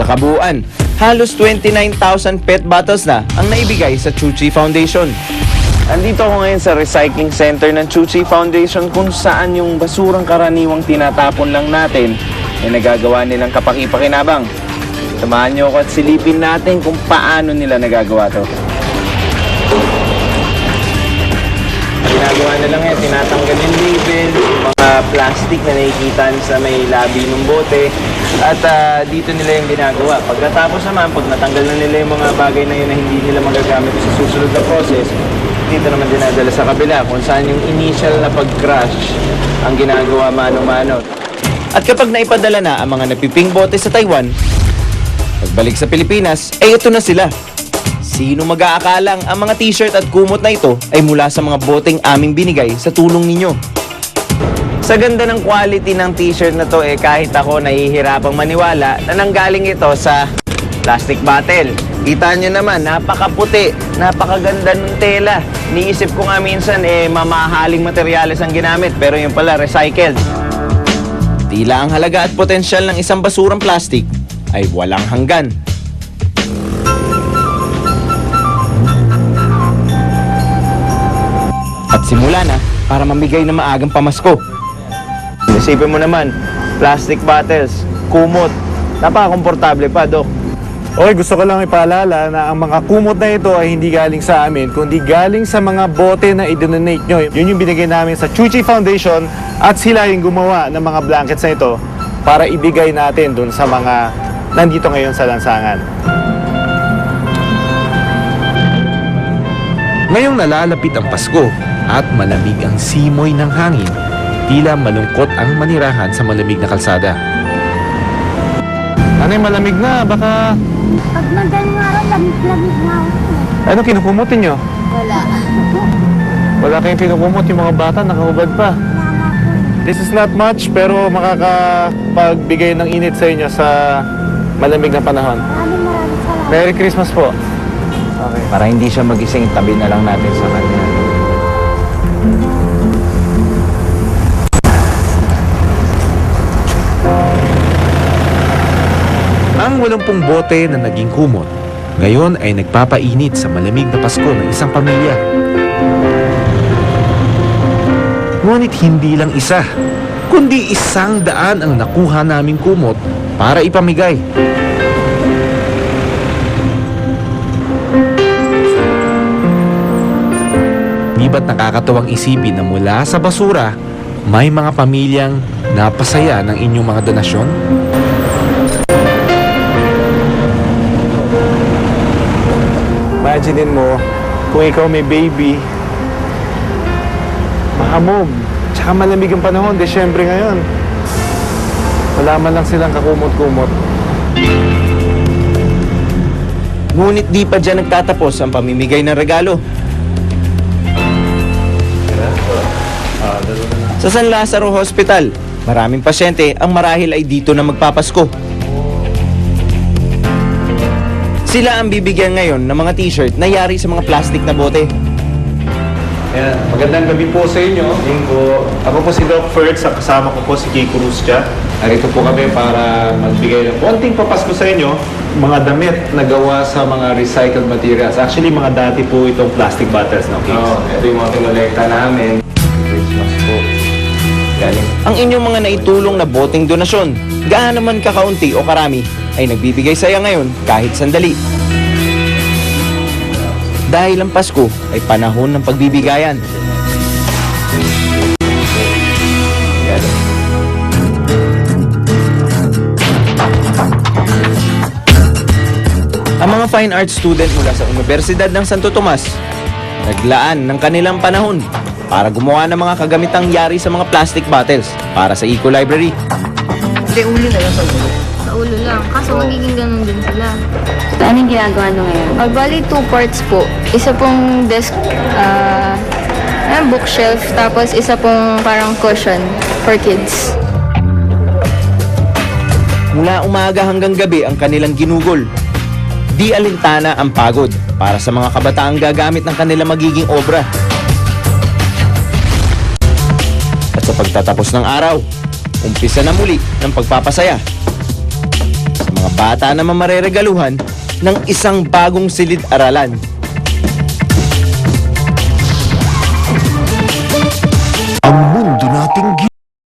Sa kabuuan, halos 29,000 PET bottles na ang naibigay sa Chuchi Foundation. Andito ako ngayon sa recycling center ng Chuchi Foundation kung saan yung basurang karaniwang tinatapon lang natin ay nagagawa nilang kapaki-pakinabang. Samahan niyo ako at silipin natin kung paano nila nagagawa to. Ginagawa nila ngayon, tinatanggal yung label, yung mga plastic na nakikita sa may labi ng bote. At dito nila yung ginagawa. Pagkatapos naman, pag natanggal na nila yung mga bagay na yun na hindi nila magagamit sa susunod na process, dito naman dinadala sa kabila kung saan yung initial na pag-crush ang ginagawa mano-mano. At kapag naipadala na ang mga napiping bote sa Taiwan, pagbalik sa Pilipinas, ay ito na sila. Sino mag-aakalang ang mga t-shirt at kumot na ito ay mula sa mga boteng aming binigay sa tulong ninyo? Sa ganda ng quality ng t-shirt na to, kahit ako nahihirapang maniwala na nanggaling ito sa plastic bottle. Kita nyo naman, napakaputi, napakaganda ng tela. Niisip ko nga minsan, mamahaling materyales ang ginamit, pero yun pala, recycled. Tila ang halaga at potensyal ng isang basurang plastic ay walang hanggan. At simula na para mamigay na maagang pamasko. Isipin mo naman, plastic bottles, kumot, napaka-komportable pa, Dok. Okay, gusto ko lang ipaalala na ang mga kumot na ito ay hindi galing sa amin, kundi galing sa mga bote na i-donate nyo. Yun yung binigay namin sa Chuchi Foundation at sila yung gumawa ng mga blankets na ito para ibigay natin dun sa mga nandito ngayon sa lansangan. Ngayong nalalapit ang Pasko at malamig ang simoy ng hangin, tila malungkot ang manirahan sa malamig na kalsada. Nanay, malamig na. Baka... Pag madaling araw, lamig-lamig na ako. Ano kinukumutin nyo? Wala. Wala kayong kinukumot, yung mga bata nakahubad pa. This is not much, pero makakapagbigay ng init sa inyo sa malamig na panahon. Maraming salamat. Merry Christmas po. Okay. Para hindi siya magising, tabi na lang natin sa kanya. Ang 80 bote na naging kumot, ngayon ay nagpapainit sa malamig na Pasko ng isang pamilya. Ngunit hindi lang isa, kundi 100 ang nakuha naming kumot para ipamigay. Di ba't nakakatuwang isipin na mula sa basura, may mga pamilyang napasaya ng inyong mga donasyon? Imaginin mo, kung ikaw may baby, mahamog, tsaka malamig ang panahon, Desyembre ngayon. Wala man lang silang kakumot-kumot. Ngunit di pa dyan nagtatapos ang pamimigay ng regalo. Sa San Lazaro Hospital, maraming pasyente ang marahil ay dito na magpapasko. Sila ang bibigyan ngayon ng mga t-shirt na yari sa mga plastic na bote. Magandang gabi po sa inyo. Ako po si Doc Fertz, kasama ko po si Kay Cruzcha. Narito po kami para magbigay ng konting papasko sa inyo. Mga damit na gawa sa mga recycled materials. Actually, mga dati po itong plastic bottles, no? Ito yung mga pinolekta namin. Christmas po. Galing. Ang inyong mga naitulong na boteng donasyon, gaano man kakaunti o karami, ay nagbibigay saya ngayon kahit sandali. Dahil ang Pasko ay panahon ng pagbibigayan. Ang mga fine arts student mula sa Universidad ng Santo Tomas naglaan ng kanilang panahon para gumawa ng mga kagamitang yari sa mga plastic bottles para sa Eco Library. Hindi, ulo na lang sa ulo. Sa ulo lang. Kaso magiging ganun din sila. Anong ginagawa nyo ngayon? Bali, 2 parts po. Isa pong desk, bookshelf, tapos isa pong parang cushion for kids. Mula umaga hanggang gabi ang kanilang ginugol. Di alintana ang pagod para sa mga kabataang gagamit ng kanilang magiging obra. At sa pagtatapos ng araw, umpisa na muli ng pagpapasaya sa mga bata naman mareregaluhan ng isang bagong silid-aralan. Ang mundo nating